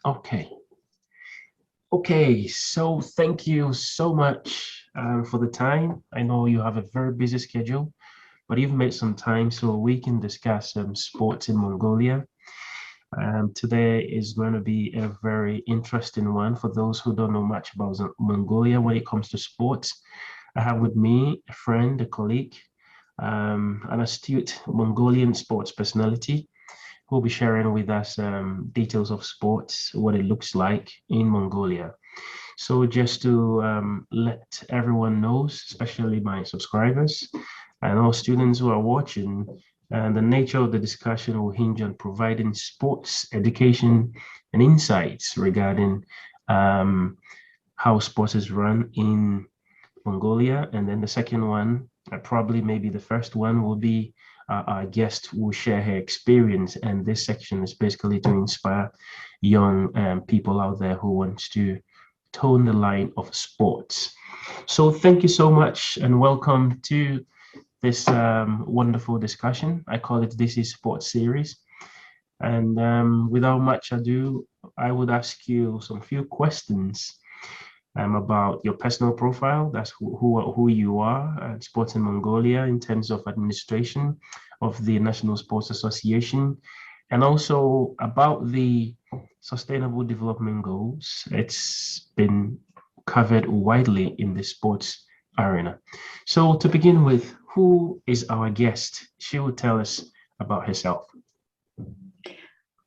Okay. Okay. So thank you so much for the time. I know you have a very busy schedule, but you've made some time so we can discuss sports in Mongolia. Today is going to be a very interesting one for those who don't know much about Mongolia when it comes to sports. I have with me a friend, a colleague, an astute Mongolian sports personality who will be sharing with us details of sports, what it looks like in Mongolia. So just to let everyone knows, especially my subscribers and all students who are watching, and the nature of the discussion will hinge on providing sports education and insights regarding um, how sports is run in Mongolia. And then the second one, probably maybe the first one, will be our guest will share her experience. And this section is basically to inspire young people out there who wants to tone the line of sports. So thank you so much and welcome to this wonderful discussion. I call it This is Sports series. And without much ado, I would ask you some few questions about your personal profile. That's who you are at Sports in Mongolia in terms of administration of the National Sports Association, and also about the Sustainable Development Goals. It's been covered widely in the sports arena. So to begin with, who is our guest? She will tell us about herself.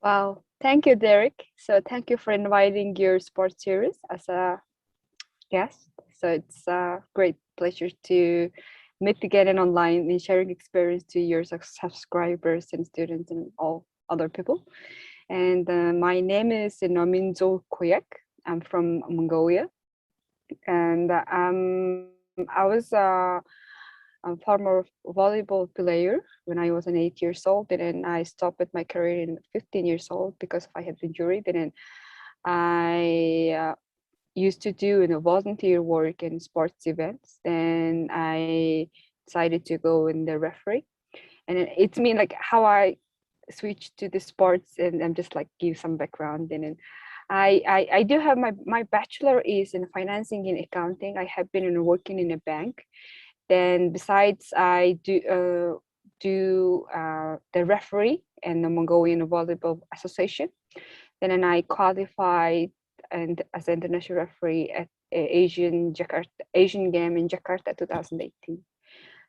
Wow, thank you, Derek. So thank you for inviting your sports series as a guest. So it's a great pleasure to meet again online and sharing experience to your subscribers and students and all other people. And my name is Nominzul Knuyag. I'm from Mongolia, and I was a former volleyball player when I was 8 years old. And then I stopped my career in 15 years old because I had injury. Then I used to do volunteer work in sports events. Then I decided to go in the referee, and it's me like how I switched to the sports. And I'm just like give some background. And then I do have my bachelor is in financing and accounting. I have been working in a bank. Then besides I do the referee in the Mongolian Volleyball Association. Then I qualified and as an international referee at Asian Game in Jakarta 2018.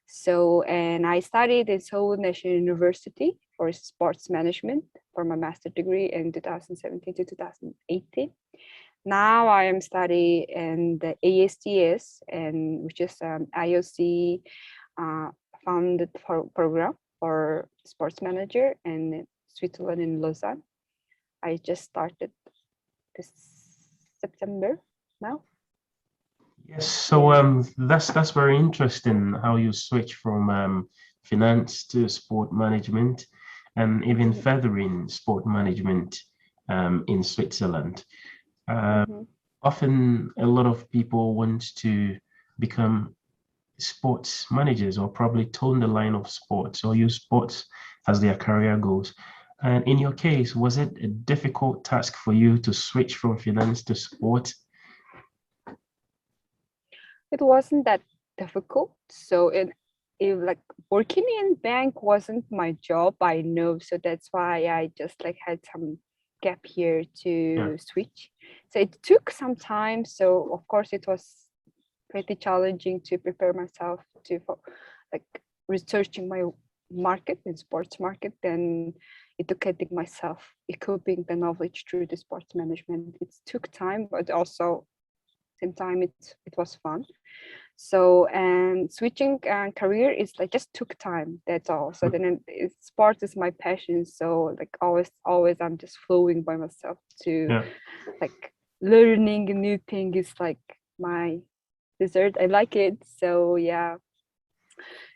So, and I studied in Seoul National University for sports management for my master degree in 2017 to 2018. Now I am studying in the ASTS, and which is IOC funded program for sports manager in Switzerland in Lausanne. I just started this September now. Yes, so that's very interesting how you switch from finance to sport management and even further in sport management in Switzerland. Mm-hmm. Often a lot of people want to become sports managers or probably tone the line of sports or use sports as their career goals. And in your case, was it a difficult task for you to switch from finance to sport? It wasn't that difficult. So it like working in bank wasn't my job, I know. So that's why I just like had some gap here Yeah. to switch. So it took some time. So of course it was pretty challenging to prepare myself to like researching my market in sports market. Then it took I think myself equipping the knowledge through the sports management. It took time, but also same time it was fun. So and switching career is like just took time, that's all. So then sports is my passion, so like always I'm just flowing by myself to Yeah. like learning a new thing is like my dessert. I like it. So yeah.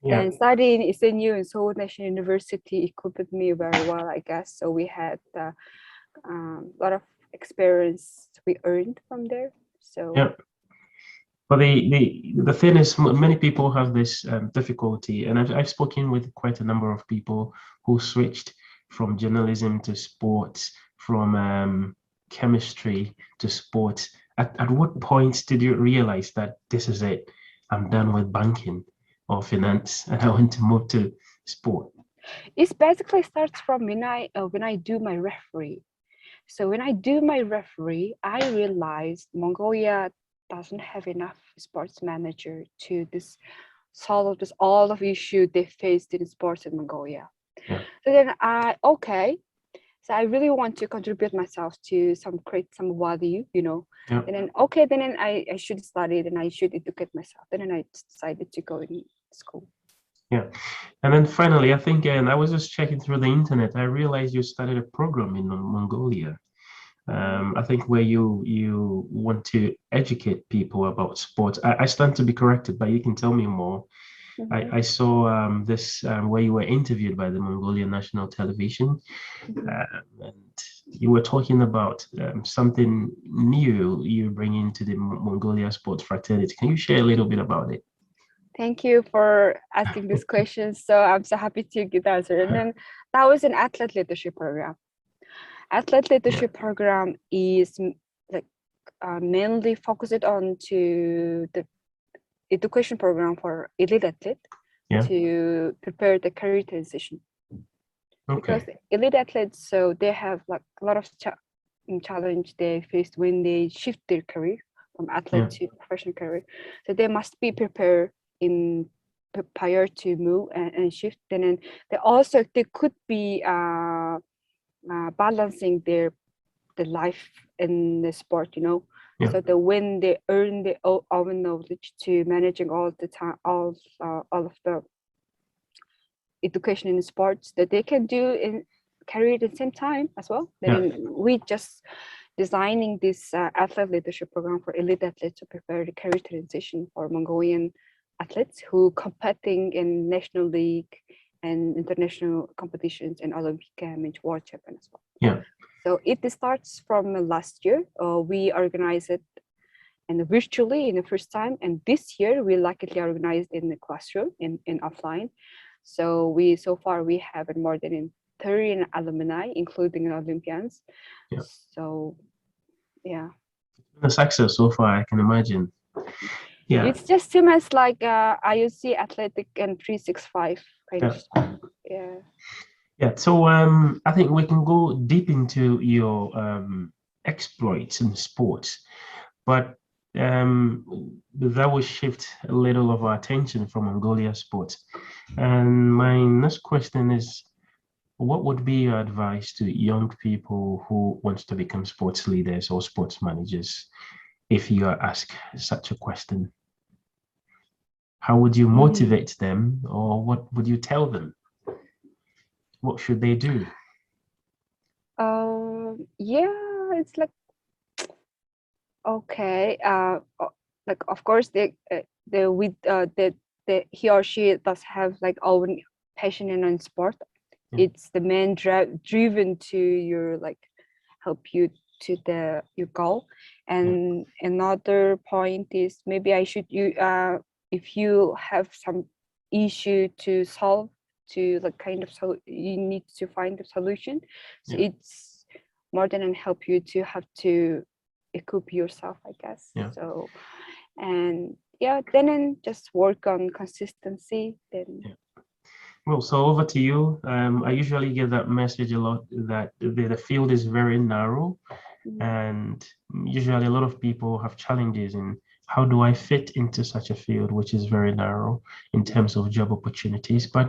Yeah. Then studying SNU in Seoul National University equipped me very well, I guess. So we had a lot of experience we earned from there. So Yeah. But the thing is, many people have this difficulty, and I've spoken with quite a number of people who switched from journalism to sports, from chemistry to sports. At what point did you realize that this is it? I'm done with banking or finance, and I want to move to sport. It basically starts from when I do my referee. So when I do my referee, I realized Mongolia doesn't have enough sports manager to this solve this all of issue they faced in sports in Mongolia. Yeah, So then okay, so I really want to contribute myself to create some value, yeah, And then okay, then I should study it and I should educate myself. And then I decided to go in school. yeah. And then finally, I think, and I was just checking through the internet, I realized you started a program in Mongolia. I think where you want to educate people about sports. I stand to be corrected, but you can tell me more. I saw this where you were interviewed by the Mongolian national television, and you were talking about something new you bring into the Mongolia sports fraternity. Can you share a little bit about it? Thank you for asking this question. So I'm so happy to give the answer. And then that was an athlete leadership program. Athlete Yeah, leadership program is like mainly focused on to the education program for elite athlete yeah, to prepare the career transition. Because okay, elite athletes, so they have like a lot of challenge they faced when they shift their career from athlete yeah, to professional career. So they must be prepared in prior to move and shift. And then they could be balancing the life in the sport, yeah, so that when they earn their own knowledge to managing all the time, all of the education in sports that they can do in career at the same time as well. yeah, Then we just designing this athlete leadership program for elite athletes to prepare the career transition for Mongolian athletes who competing in national league and international competitions and Olympic and world champion as well. yeah, So it starts from last year. We organized it and virtually in the first time, and this year we luckily organized in the classroom in offline. So far we have more than 30 alumni, including Olympians. yeah. So yeah, The success so far, I can imagine. Yeah, it's just same as like IOC Athletic and 365 kind of yeah. stuff. Yeah. Yeah, so I think we can go deep into your exploits in sports, but that will shift a little of our attention from Mongolia sports. And my next question is, what would be your advice to young people who wants to become sports leaders or sports managers if you are asked such a question? How would you Mm. motivate them, or what would you tell them? What should they do? Yeah, it's like okay. Like of course the with the he or she does have like own passion in sport. Yeah, It's the main driven to your like help you to the your goal. yeah, And another point is maybe I should you if you have some issue to solve to like kind of so you need to find a solution. So yeah, it's more than help you to have to equip yourself, I guess. yeah. So and yeah, then just work on consistency. Then Yeah. Well, so over to you. I usually get that message a lot that the field is very narrow, mm, and usually a lot of people have challenges in how do I fit into such a field, which is very narrow in terms of job opportunities. But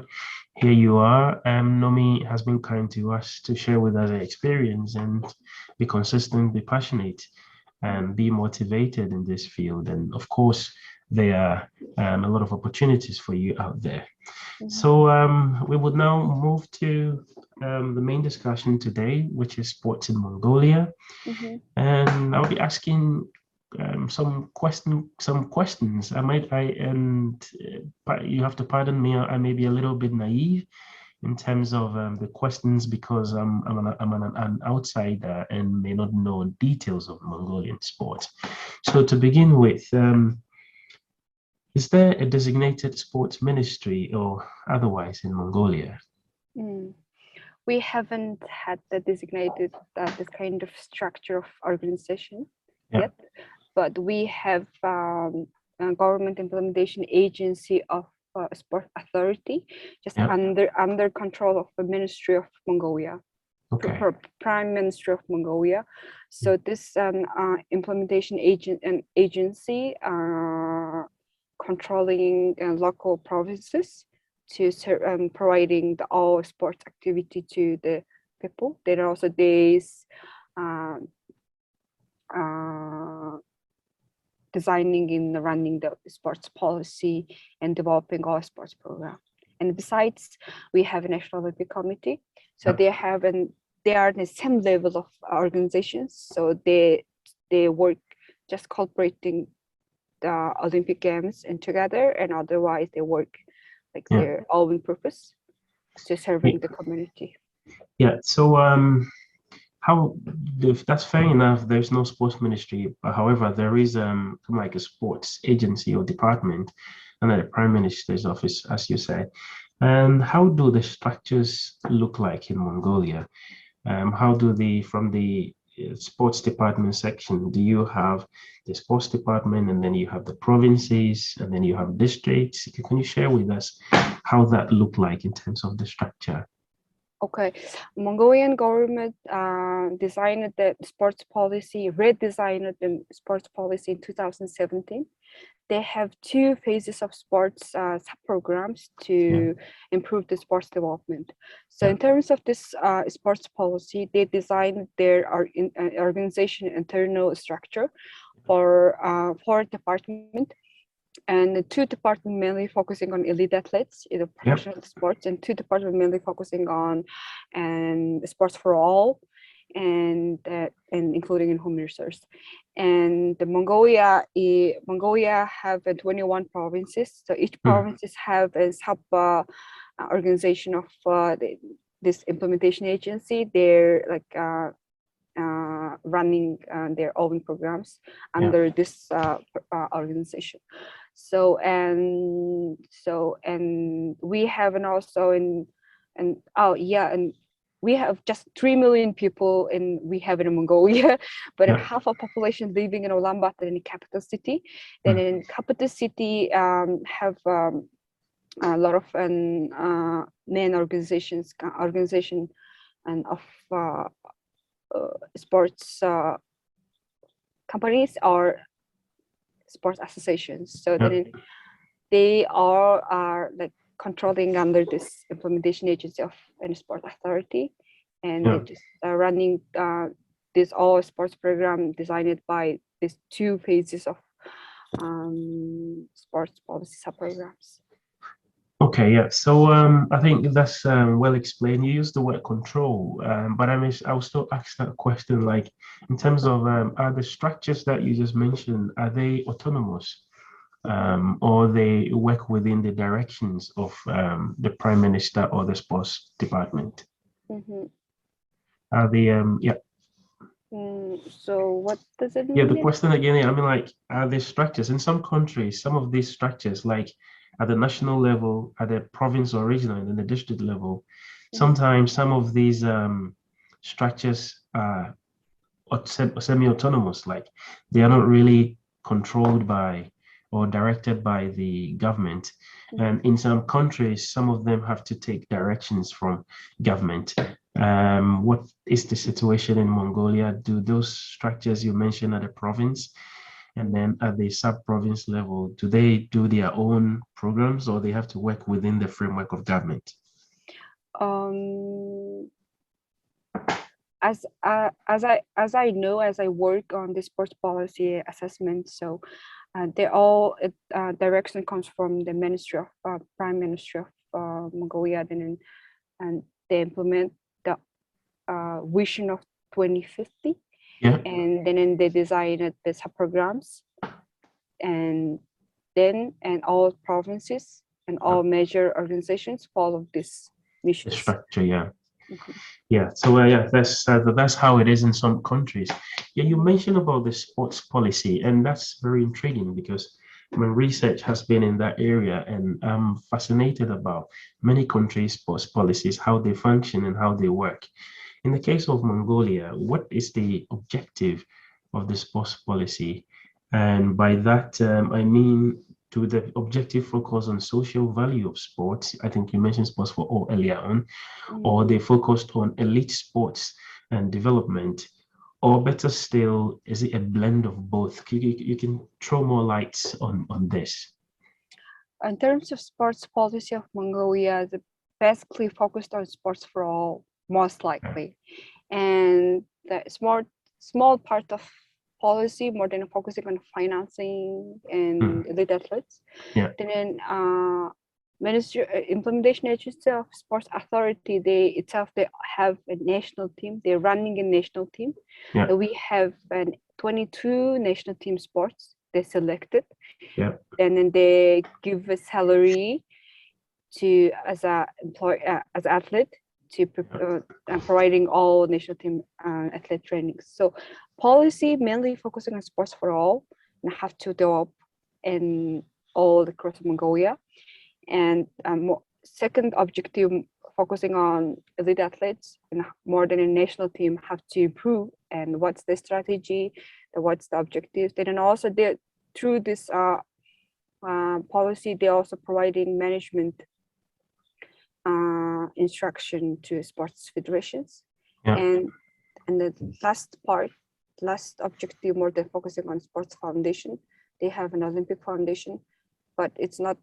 here you are. Nomi has been kind to us to share with us her experience and be consistent, be passionate, mm, and be motivated in this field. And of course, there are a lot of opportunities for you out there. mhm, So we would now move to the main discussion today, which is sports in Mongolia. mhm, And I'll be asking some questions. But you have to pardon me. I may be a little bit naive in terms of the questions because I'm an outsider and may not know details of Mongolian sports. So to begin with, is there a designated sports ministry or otherwise in Mongolia? mm. We haven't had the designated this kind of structure of organization Yeah. yet, but we have a government implementation agency of sport authority, just Yeah. under control of the Ministry of Mongolia, Okay. Prime Minister of Mongolia. So this implementation agency controlling local provinces to providing the all sports activity to the people. There are also days designing and running the sports policy and developing all sports program. And besides, we have a National Olympic Committee. So they are the same level of organizations. So they work just cooperating the Olympic Games and together, and otherwise they work like Yeah. their own purpose to serving the community. Yeah. So how if that's fair enough, there's no sports ministry, but however, there is like a sports agency or department under the Prime Minister's office, as you said. And how do the structures look like in Mongolia? How do from the sports department section, do you have the sports department and then you have the provinces and then you have districts? Can you share with us how that looked like in terms of the structure? Okay, Mongolian government designed the sports policy, redesigned the sports policy in 2017. They have two phases of sports sub-programs to improve the sports development. So in terms of this sports policy, they designed their organization internal structure for department, and the two departments mainly focusing on elite athletes in the professional sports, and two departments mainly focusing on and sports for all, and including in home resource. And the Mongolia have 21 provinces. So each provinces have a sub organization of this implementation agency. They're like running their own programs under this organization. So we have and we have just 3 million people we have in Mongolia, but half of population living in Ulaanbaatar, in the capital city. Then in capital city have a lot of main organization and of sports companies or sports associations. So then they are like controlling under this implementation agency of any sport authority, and they just running this all sports program designed by these two phases of sports policy sub programs. Okay, yeah. So I think that's well explained. You used the word control, but I'll still ask that question. Like, in terms of are the structures that you just mentioned, are they autonomous, or they work within the directions of the Prime Minister or the Sports Department? Are they So what does it mean? Yeah, the question again, I mean, like, are there structures in some countries? Some of these structures, like at the national level, at the province or regional, and the district level, sometimes some of these structures are semi-autonomous, like they are not really controlled by or directed by the government. And in some countries, some of them have to take directions from government. What is the situation in Mongolia? Do those structures you mentioned at the province and then at the sub-province level, do they do their own programs or they have to work within the framework of government? As I know, as I work on the sports policy assessment, so they all direction comes from the Ministry of Prime Ministry of Mongolia, and they implement the vision of 2050, and then they design the sub programs, and all provinces and all major organizations follow this mission. The structure, yeah. Yeah, so that's how it is in some countries. Yeah, you mentioned about the sports policy, and that's very intriguing because my research has been in that area, and I'm fascinated about many countries' sports policies, how they function and how they work. In the case of Mongolia, what is the objective of the sports policy? And by that, I mean, to the objective focus on social value of sports. I think you mentioned sports for all earlier on, or Mm. they focused on elite sports and development, or better still, is it a blend of both? You can throw more lights on this. In terms of sports policy of Mongolia, the basically focused on sports for all, most Yeah. likely, and the small part of policy more than focusing on financing Mm, and elite athletes. yeah. Then Ministry Implementation Agency of Sports Authority, they itself they have a national team. They're running a national team. Yeah. We have an 22 national team sports they selected, Yeah. and then they give a salary to as a employee as athlete to providing all national team athlete trainings. So policy mainly focusing on sports for all and have to develop in all across Mongolia. And second objective focusing on elite athletes and more than a national team have to improve, and what's the strategy, what's the objectives. Then also they through this policy they're also providing management instruction to sports federations. Yeah. And the last objective more than focusing on sports foundation, they have an Olympic foundation, but it's not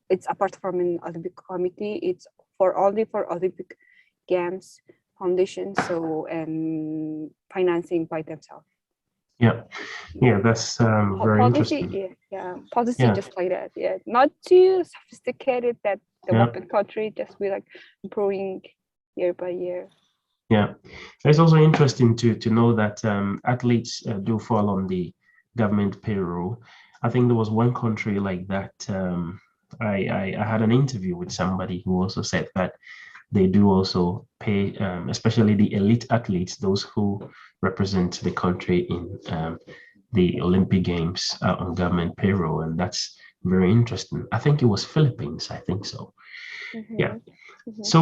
it's apart from an Olympic committee. It's only for Olympic Games foundation, so and financing by themselves. Yeah. Yeah. That's very Policy, interesting. policy Yeah. just like that. Yeah, not too sophisticated that Yeah. developing country just be like improving year by year. Yeah. It's also interesting to know that athletes do fall on the government payroll. I think there was one country like that. I had an interview with somebody who also said that they do also pay, especially the elite athletes, those who represent the country in the Olympic Games on government payroll. And that's very interesting. I think it was Philippines. I think so. Yeah. Mm-hmm. Mm-hmm. So,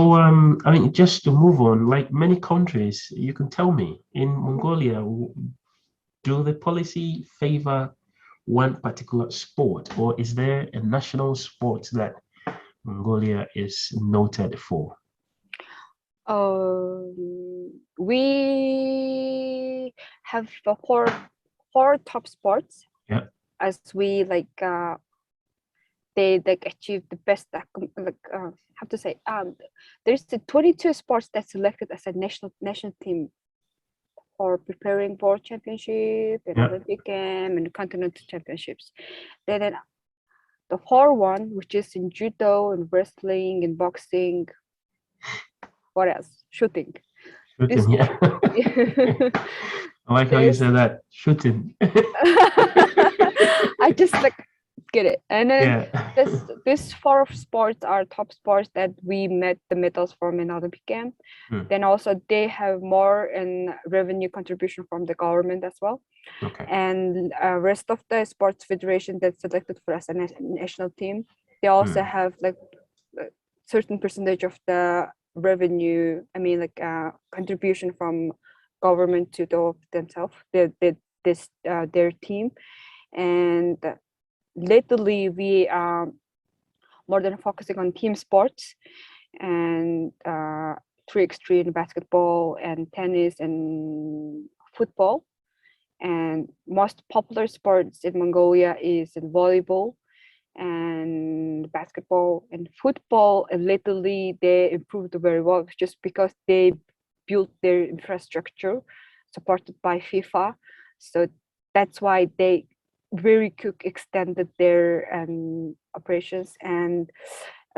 I mean, just to move on, like many countries, you can tell me in Mm-hmm. Mongolia, do the policy favor one particular sport, or is there a national sport that Mongolia is noted for? We have the four top sports Yeah. as we like they like achieve the best how to say there's the 22 sports that's selected as a national team for preparing for championship and Yeah. Olympic game and continental championships. Then the four one, which is in judo and wrestling and boxing, what else? Shooting. This Shooting, yeah. I like how you this said that. Shooting. I just like get it. And then Yeah. this four sports are top sports that we met the medals from in Olympic game. Hmm. Then also they have more in revenue contribution from the government as well. Okay. And rest of the sports federation that's selected for us a national team, they also Hmm. have like a certain percentage of the revenue. I mean, like contribution from government to themselves, their team. And lately, we are more than focusing on team sports and 3x3 basketball and tennis and football. And most popular sports in Mongolia is in volleyball and basketball and football. And lately, they improved very well just because they built their infrastructure supported by FIFA. So that's why they very quick extended their operations. And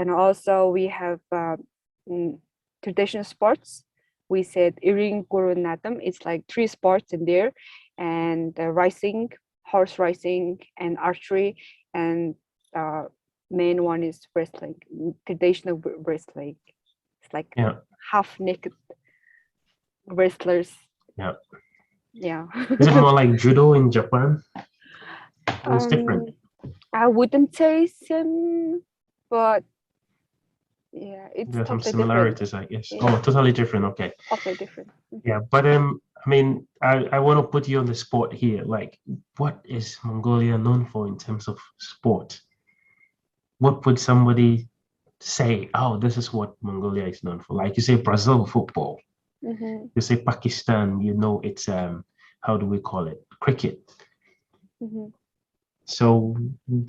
also we have traditional sports. We said Iring Gurunatam. It's like three sports in there, and racing, horse racing, and archery, and main one is wrestling, traditional wrestling. It's like Yeah. half naked wrestlers. Yeah. Yeah. Is it more like judo in Japan? Or it's different? I wouldn't say same, but yeah, it's There are some totally different. similarities, I guess. Yeah, Oh, totally different. Okay. totally different. Yeah, but I mean, I want to put you on the spot here. Like, what is Mongolia known for in terms of sport? What would somebody say? Oh, this is what Mongolia is known for. Like you say, Brazil football. Mm-hmm. You say Pakistan. You know, it's how do we call it? Cricket. Mm-hmm. So,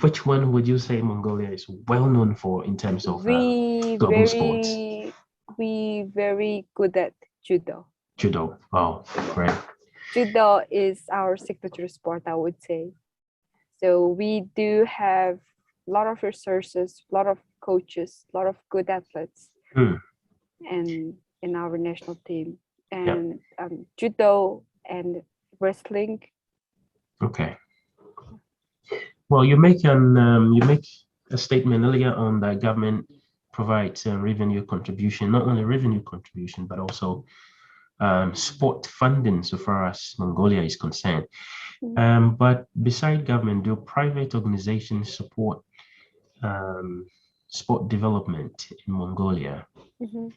which one would you say Mongolia is well known for in terms of We global sports? very we very good at judo. Judo. Oh, Yeah. great. Judo is our signature sport, I would say. So we do have a lot of resources, a lot of coaches, a lot of good athletes, Hmm. and in our national team. Yeah. And judo and wrestling. Okay. Well, you make a statement earlier on that government provides revenue contribution, not only revenue contribution, but also sport funding so far as Mongolia is concerned. But beside government, do private organizations support sport development in Mongolia? Mm-hmm.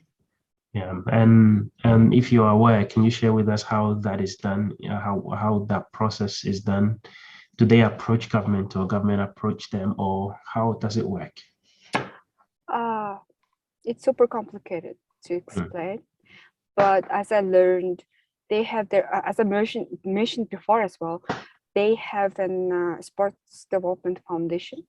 Yeah, and if you are aware, can you share with us how that is done? How that process is done? Do they approach government or government approach them, or how does it work? Uh, it's super complicated to Mm, explain, but as I learned, they have their, as I mentioned before as well, they have an sports development foundation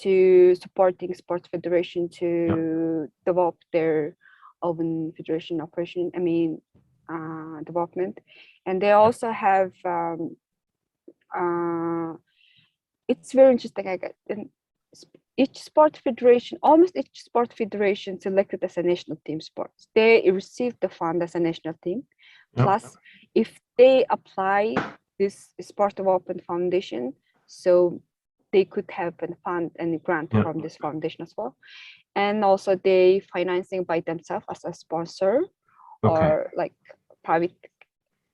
to supporting sports federation yeah, to develop their own federation operation. I mean, development, and they yeah, also have. Uh, it's very interesting. I get and each sport federation, almost each sport federation, selected as a national team sports. They receive the fund as a national team. yeah, Plus, if they apply this sport development foundation, so they could have a fund and a grant yeah. from this foundation as well. And also they financing by themselves as a sponsor Okay, or like private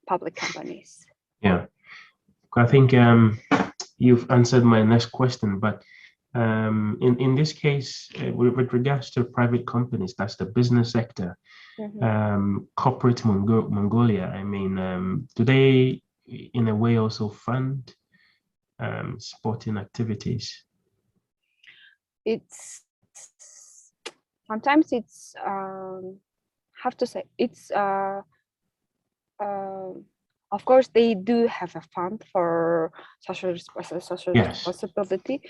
public companies. yeah. I think you've answered my next question, but in this case, with regards to private companies, that's the business sector, Mhm. corporate Mongolia. I mean, do they in a way also fund sporting activities? It's sometimes it's have to say it's uh, of course they do have a fund for social Yes. responsibility,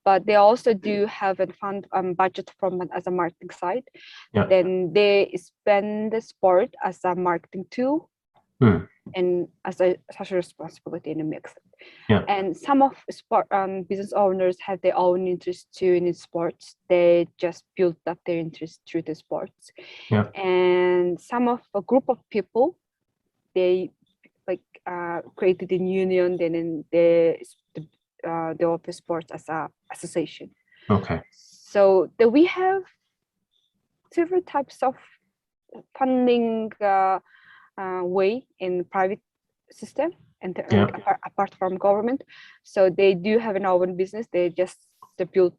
but they also do have a fund budget from it as a marketing side. Yeah. Then they spend the sport as a marketing tool Hmm. and as a social responsibility in a mix. Yeah. And some of sport business owners have their own interest too in sports. They just built up their interest through the sports. Yeah. And some of a group of people, they like created a union, then they develop sports as a association. Okay. So we have several types of funding way in private system and Yeah. apart from government. So they do have an own business. They just build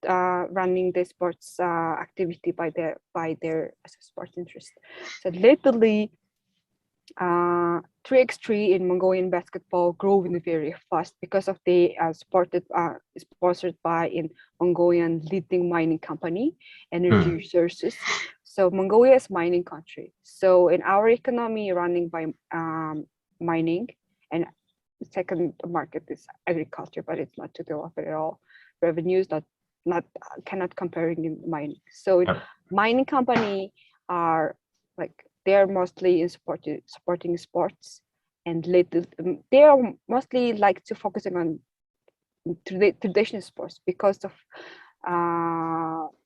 running the sports activity by their sports interest. So lately 3x3 in Mongolian basketball growing very fast because of the sponsored by in Mongolian leading mining company, energy Hmm. resources. So Mongolia is mining country. So in our economy running by mining, and the second market is agriculture, but it's not to develop at all. Revenues not cannot comparing in mining. So Yeah. mining company are like they're mostly in supporting sports and little they are mostly like to focusing on traditional sports because of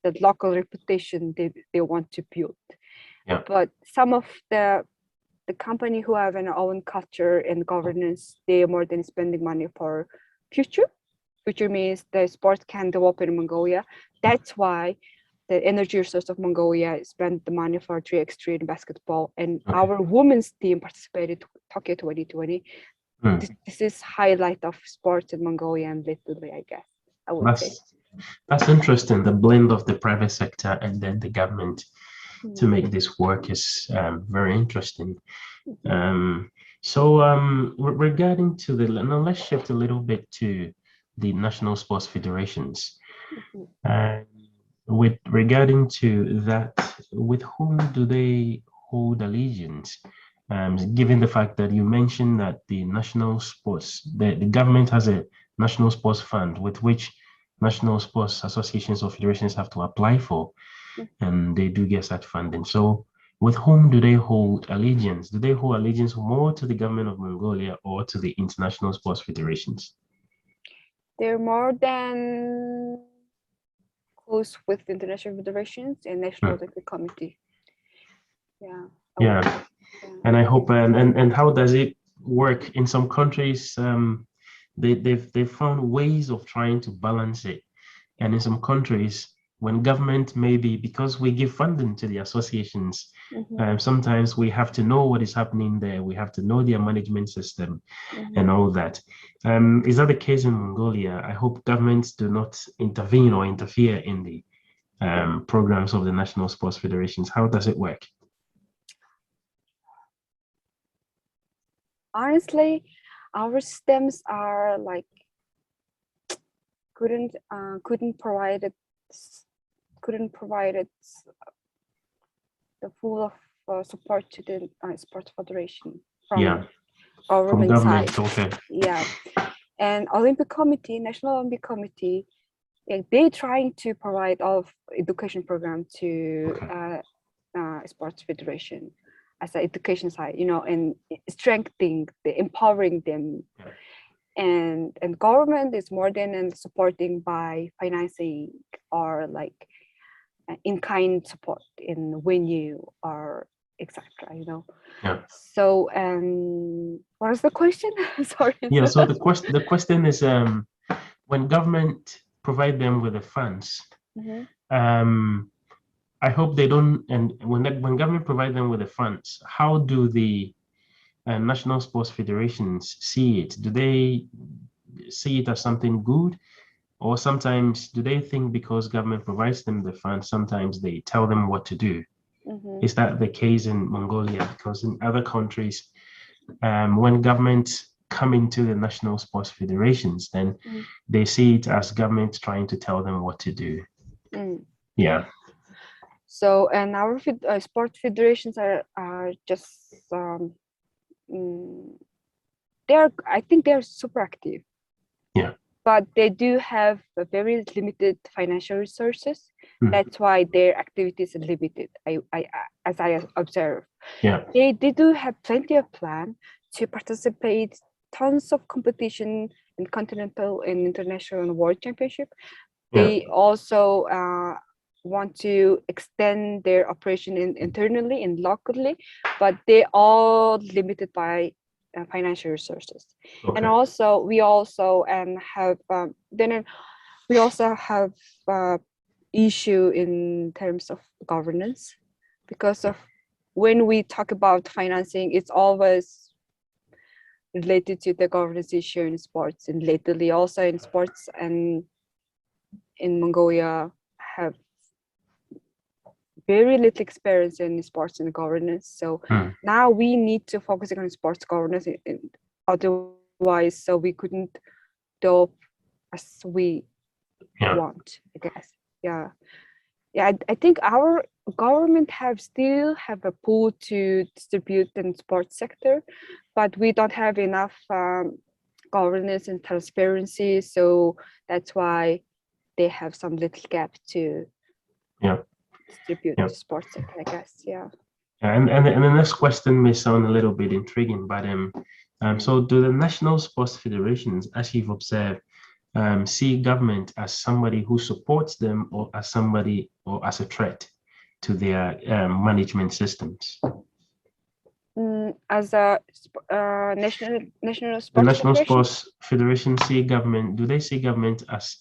the local reputation they want to build. Yeah. But some of the company who have an own culture and governance, they are more than spending money for future means the sport can develop in Mongolia. That's why the energy resource of Mongolia spent the money for 3x3 in basketball, and Okay. our women's team participated Tokyo 2020. Hmm. This is highlight of sports in Mongolia and literally, I guess I would say. That's interesting. The blend of the private sector and then the government to Mm, make this work is very interesting. mhm, Um, regarding to now let's shift a little bit to the national sports federations. mhm. Uh, with regarding to that, with whom do they hold allegiance? Given the fact that you mentioned that the national sports, the government has a national sports fund with which national sports associations or federations have to apply for, and they do get that funding. So, with whom do they hold allegiance? Do they hold allegiance more to the government of Mongolia or to the international sports federations? They're more than close with international federations and National Hmm. Olympic Committee. Yeah, I would Yeah, say. Yeah. and I hope and how does it work in some countries? They've found ways of trying to balance it, and in some countries, when government maybe because we give funding to the associations, Mhm, sometimes we have to know what is happening there. We have to know their management system and mhm. all that. Is that the case in Mongolia? I hope governments do not intervene or interfere in the programs of the national sports federations. How does it work? Honestly, our systems are like couldn't provide it couldn't provide it the full of support to the sports federation Yeah, from from government side. government. Okay. Yeah, and Olympic Committee, National Olympic Committee, yeah, they trying to provide all of education program to Okay. sports federation as an education side, and strengthening, empowering them, Yeah. and government is more than and supporting by financing or like in kind support in venue or etc. Yeah. So what is the question? Sorry. Yeah. So the question is when government provide them with the funds, Mm-hmm. um I hope they don't and when government provide them with the funds, how do the national sports federations see it? Do they see it as something good? Or sometimes do they think because government provides them the funds, sometimes they tell them what to do? Mm-hmm. Is that the case in Mongolia? Because in other countries, when governments come into the national sports federations, then they see it as government trying to tell them what to do. Mm-hmm. Yeah, So, and our sport federations are just mm, I think they're super active, yeah, but they do have a very limited financial resources. mm, That's why their activities are limited. As I observe, yeah, they do have plenty of plan to participate tons of competition in continental and international and world championship. yeah, They also want to extend their operation internally and locally, but they all limited by financial resources. And okay, also we also have we also have issue in terms of governance, because of when we talk about financing, it's always related to the governance issue in sports, and lately also in sports and in Mongolia have very little experience in sports and governance. So mm, now we need to focus on sports governance. Otherwise, so we couldn't do as we yeah, want, I guess. Yeah. Yeah, I think our government still have a pool to distribute in sports sector, but we don't have enough governance and transparency. So that's why they have some little gap to yeah, distribute yeah. to sports sector, I guess. Yeah. And the next question may sound a little bit intriguing, but Mm. so do the national sports federations, as you've observed, see government as somebody who supports them or as somebody or as a threat to their management systems? As a national The sports national federation. sports federation see government, do they see government as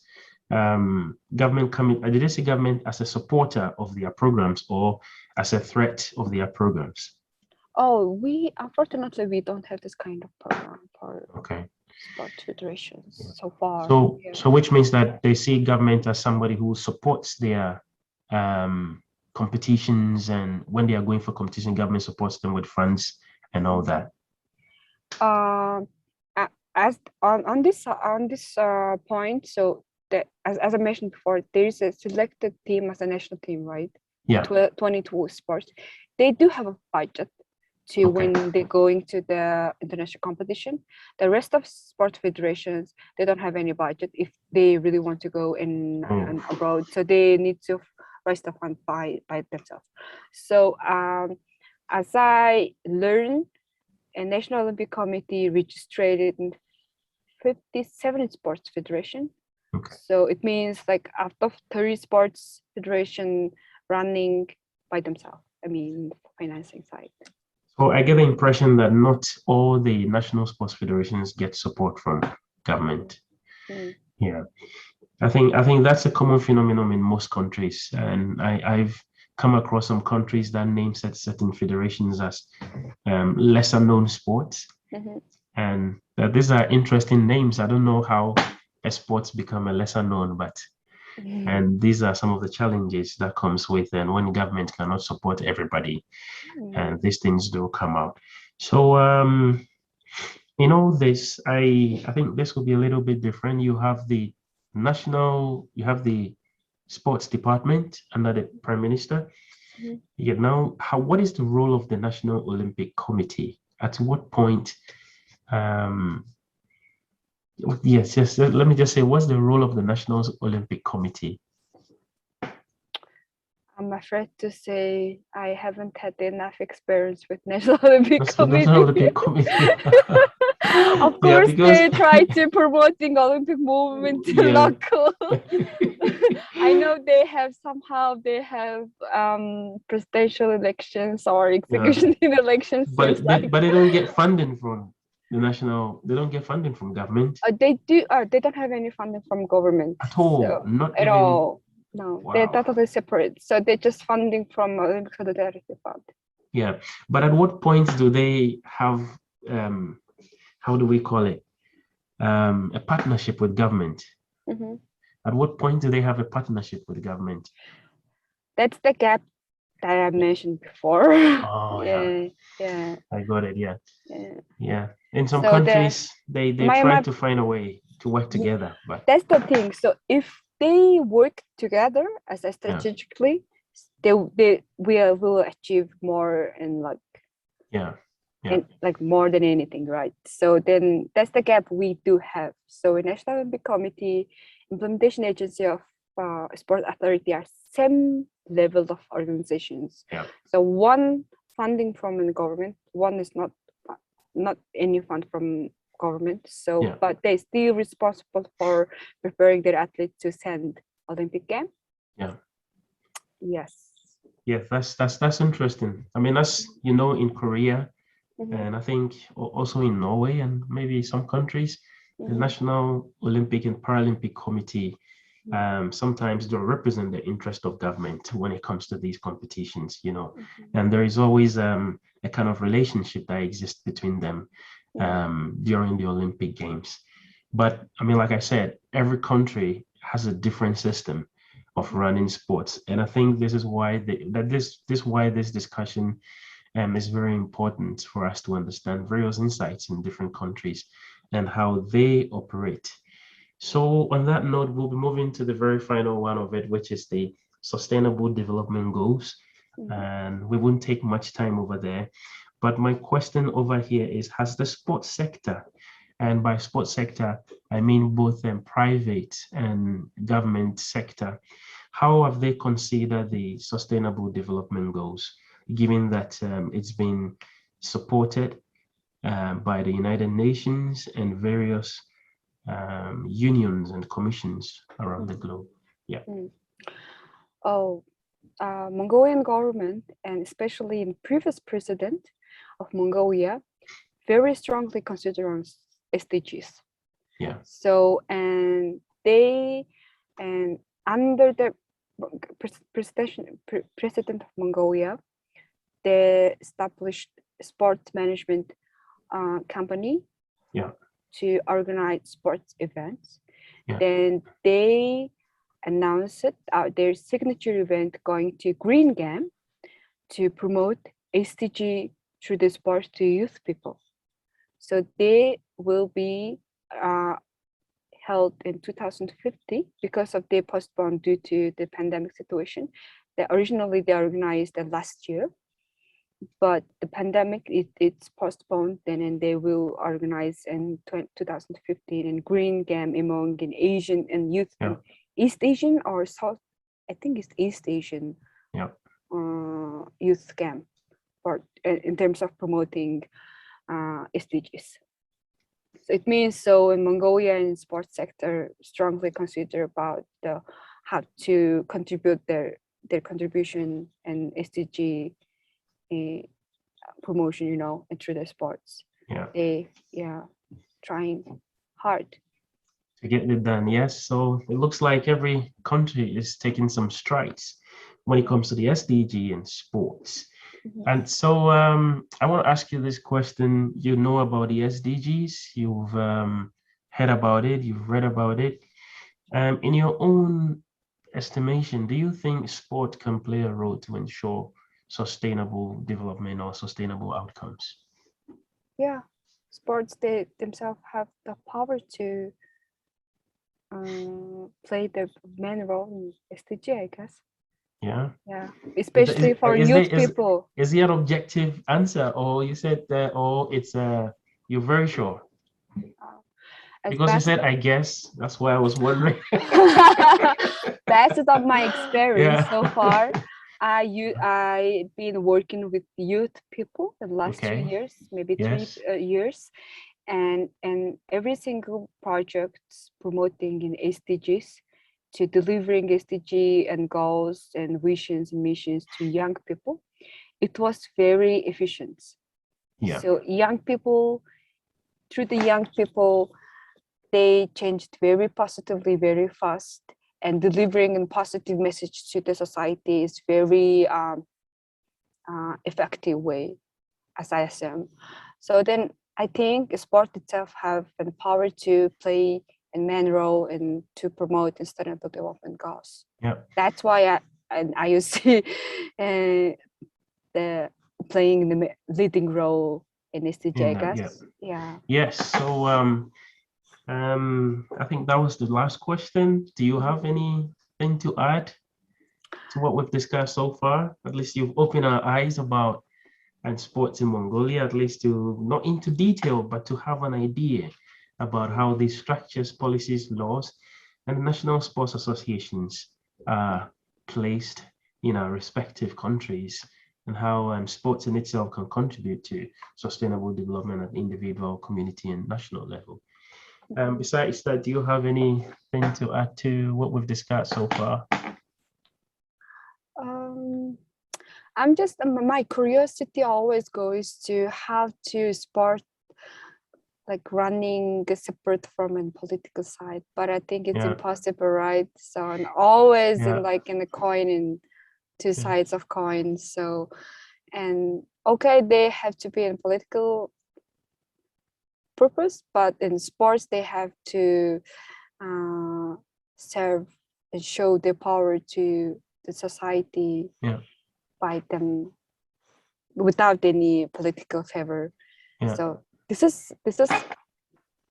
government coming, do they see government as a supporter of their programs or as a threat of their programs? Oh, we unfortunately we don't have this kind of program for Okay. sports federations Yeah. so far. So, Yeah. so which means that they see government as somebody who supports their competitions, and when they are going for competition, government supports them with funds and all that. Um, as on this point, so that as I mentioned before, there is a selected team as a national team, right? Yeah. 22 sports. They do have a budget to Okay. when they go into the international competition. The rest of sports federations, they don't have any budget if they really want to go in and abroad. So they need to raise the fund by themselves. So as I learned, a National Olympic Committee registered in 57 sports federation. Okay. So it means like out of 30 sports federation running by themselves. I mean, financing side. So I get the impression that not all the national sports federations get support from government. Mm. Yeah. I think that's a common phenomenon in most countries. And I've come across some countries that name certain federations as lesser known sports. Mm-hmm. And these are interesting names. I don't know how a sports become a lesser known, but and these are some of the challenges that comes with, and when government cannot support everybody, and these things do come out. So this, I think this will be a little bit different. You have the sports department under the prime minister. Mhm. Yeah, now what is the role of the National Olympic Committee? At what point yes, let me just say, what's the role of the National Olympic Committee? I'm afraid to say I haven't had enough experience with National Olympic That's the National Committee. Olympic Committee. Of Yeah, course, because they try to promoting Olympic movement to yeah. local. I know they have presidential elections or executive elections. But Seems like they don't get funding from the national. They don't get funding from government they do. They don't have any funding from government at all. so, Not at even. all. No, they're Wow. totally separate. So they're just funding from Olympic Solidarity Fund. Yeah, but at what point do they have how do we call it, a partnership with government? Mm-hmm. At what point do they have a partnership with government? That's the gap that I mentioned before. Oh yeah, yeah. I got it. Yeah. Yeah. Yeah. In some So countries, they try my to find a way to work together, but that's the thing. So if they work together as a yeah, strategically, they will achieve more and yeah, yeah, more than anything, right? So then that's the gap we do have. So in National Olympic Committee, implementation agency of sport authority are same level of organizations. yeah, So one funding from the government, one is not any fund from government. So yeah, but they still responsible for preparing their athletes to send Olympic game. yeah. Yes. Yeah, that's interesting. I mean, that's in Korea, Mm-hmm. and I think also in Norway and maybe some countries, the Mm-hmm. National Olympic and Paralympic Committee sometimes don't represent the interest of government when it comes to these competitions, Mm-hmm. and there is always a kind of relationship that exists between them during the Olympic Games. But I mean, like I said, every country has a different system of running sports, and I think this is why this discussion is very important for us to understand various insights in different countries and how they operate. So on that note, we'll be moving to the very final one of it, which is the Sustainable Development Goals. And we won't take much time over there. But my question over here is, has the sports sector, and by sports sector, I mean both private and government sector, how have they considered the Sustainable Development Goals, given that it's been supported by the United Nations and various unions and commissions around the globe? Yeah. Oh, Mongolian government and especially in previous president of Mongolia very strongly consider on SDGs. Yeah. So and they and under the president of Mongolia, they established sports management company. Yeah. to organize sports events. Yeah. Then they announced their signature event going to Green Game to promote SDG through the sport to youth people. So they will be held in 2050 because of they postponed due to the pandemic situation. Originally they organized last year, but the pandemic it's postponed then, and they will organize in 2015 in Green Game among in Asian and youth Yeah. and East Asian or South, I think it's East Asian Yeah. youth game or in terms of promoting SDGs. So it means so in Mongolia in sports sector strongly consider about the how to contribute their contribution and SDG promotion, you know, and through the sports. Yeah. They trying hard. To get it done. Yes. So it looks like every country is taking some strides when it comes to the SDG and sports. And so I want to ask you this question. You know about the SDGs, you've heard about it, you've read about it. In your own estimation, do you think sport can play a role to ensure sustainable development or sustainable outcomes? Yeah, sports they themselves have the power to play the main role in SDG, I guess. Yeah. Yeah, especially for Is youth people. is there an objective answer, or you said that, or it's you're very sure? As Because you best said, I guess, that's why I was wondering. best of my experience Yeah. so far, I been working with youth people the last 2 years, maybe three Yes. years, and every single project promoting in SDGs to delivering SDG and goals and visions and missions to young people, it was very efficient. Yeah. So young people, through the young people, they changed very positively, very fast, and delivering a positive message to the society is very effective way, as I assume. So then I think sport itself have the power to play a main role in to promote sustainable development goals. Yeah. That's why I used to the playing the leading role in SDG, I In that, guess. yeah. Yeah. Yes. So I think that was the last question. Do you have anything to add to what we've discussed so far? At least you've opened our eyes about and sports in Mongolia, at least to not into detail, but to have an idea about how these structures, policies, laws, and national sports associations are placed in our respective countries, and how sports in itself can contribute to sustainable development at individual, community, and national level. Besides that, do you have anything to add to what we've discussed so far? I'm just my curiosity always goes to how to sport like running separate from a political side, but I think it's Yeah. impossible, right? So and always Yeah. in like in the coin in two Yeah. sides of coins. So and okay, they have to be in political purpose, but in sports they have to serve and show their power to the society Yeah. by them without any political favor. Yeah. So this is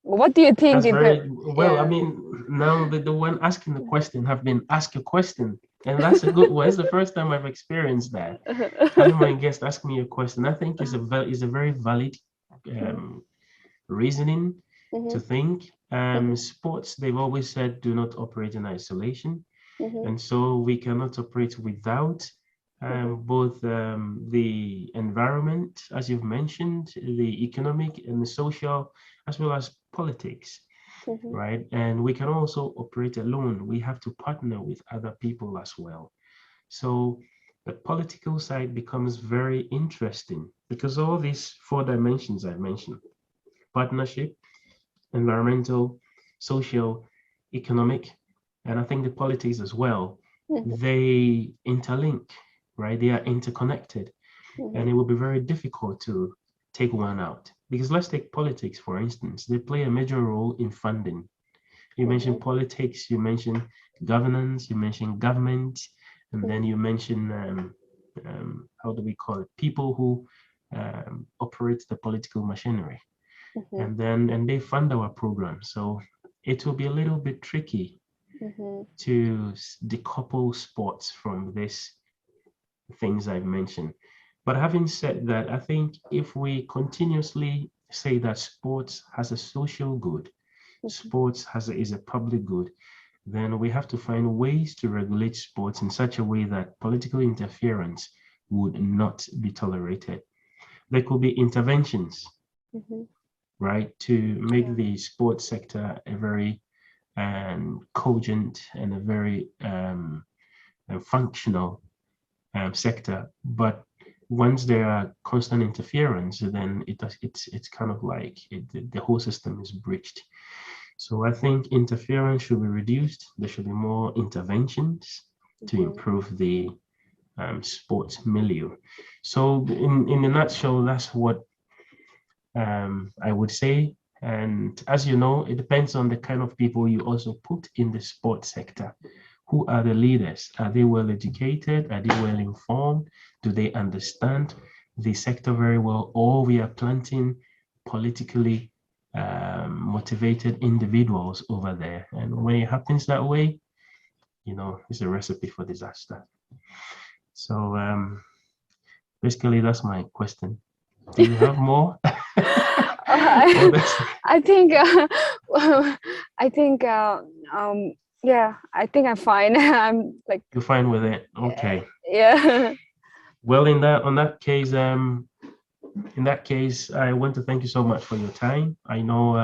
what do you think That's in very the well. I mean, now the one asking the question have been asked a question, and that's a good one. It's the first time I've experienced that. Having my guest ask me a question, I think is a very valid reasoning to think. Sports, they've always said, do not operate in isolation, and so we cannot operate without both the environment, as you've mentioned, the economic and the social, as well as politics, right? And we can also operate alone. We have to partner with other people as well. So the political side becomes very interesting because all these four dimensions I mentioned, partnership, environmental, social, economic, and I think the politics as well, they interlink, right? They are interconnected, and it will be very difficult to take one out. Because let's take politics, for instance. They play a major role in funding. You mentioned politics, you mentioned governance, you mentioned government, and then you mentioned, how do we call it? People who operate the political machinery. And they fund our program. So it will be a little bit tricky to decouple sports from these things I've mentioned. But having said that, I think if we continuously say that sports has a social good, sports is a public good, then we have to find ways to regulate sports in such a way that political interference would not be tolerated. There could be interventions, right, to make the sports sector a very cogent and a very functional sector. But once there are constant interference, then it's kind of like the whole system is breached. So I think interference should be reduced. There should be more interventions to improve the sports milieu. So in a nutshell, that's what I would say. And as you know, it depends on the kind of people you also put in the sports sector. Who are the leaders? Are they well educated? Are they well informed? Do they understand the sector very well? Or we are planting politically motivated individuals over there. And when it happens that way, it's a recipe for disaster. So basically, that's my question. Do you have more? I think yeah, I think I'm fine. I'm like, you're fine with it. Okay. Yeah. Well, in that case, I want to thank you so much for your time. I know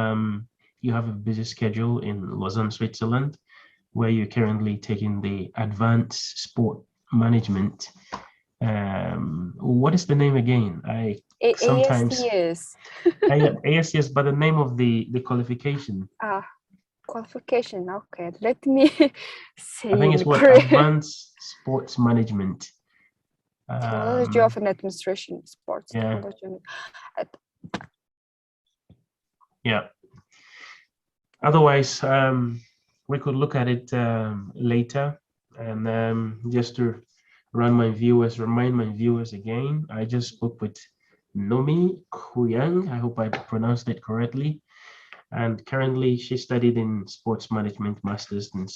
you have a busy schedule in Lausanne, Switzerland, where you're currently taking the advanced sport management. What is the name again? Sometimes ASTS. ASTS, but the name of the qualification. Qualification. Okay, let me say. I think it's what advanced sports management. Technology of an administration, sports technology. Yeah. Otherwise, we could look at it later. And just to remind my viewers again, I just spoke with Nominzul Knuyag. I hope I pronounced it correctly. And currently, she studied in sports management masters in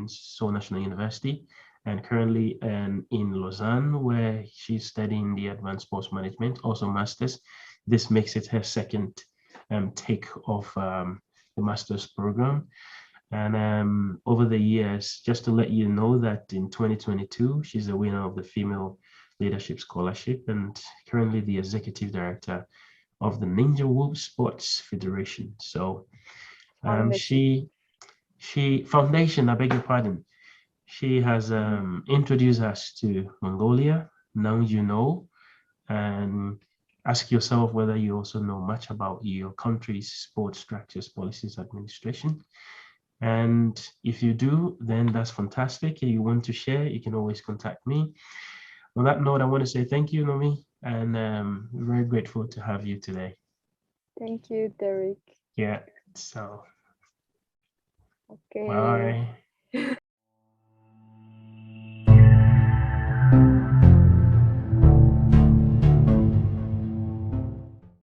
Seoul National University, and currently in Lausanne, where she's studying the advanced sports management, also masters. This makes it her second take of the master's program. And over the years, just to let you know that in 2022, she's a winner of the Female Leadership Scholarship and currently the executive director of the Ninja Sports Federation. So she foundation, I beg your pardon. She has introduced us to Mongolia. Now you know, and ask yourself whether you also know much about your country's sports structures, policies, administration. And if you do, then that's fantastic. If you want to share, you can always contact me. On that note, I want to say thank you, Nomi, and very grateful to have you today. Thank you, Derek. Yeah, so okay. bye.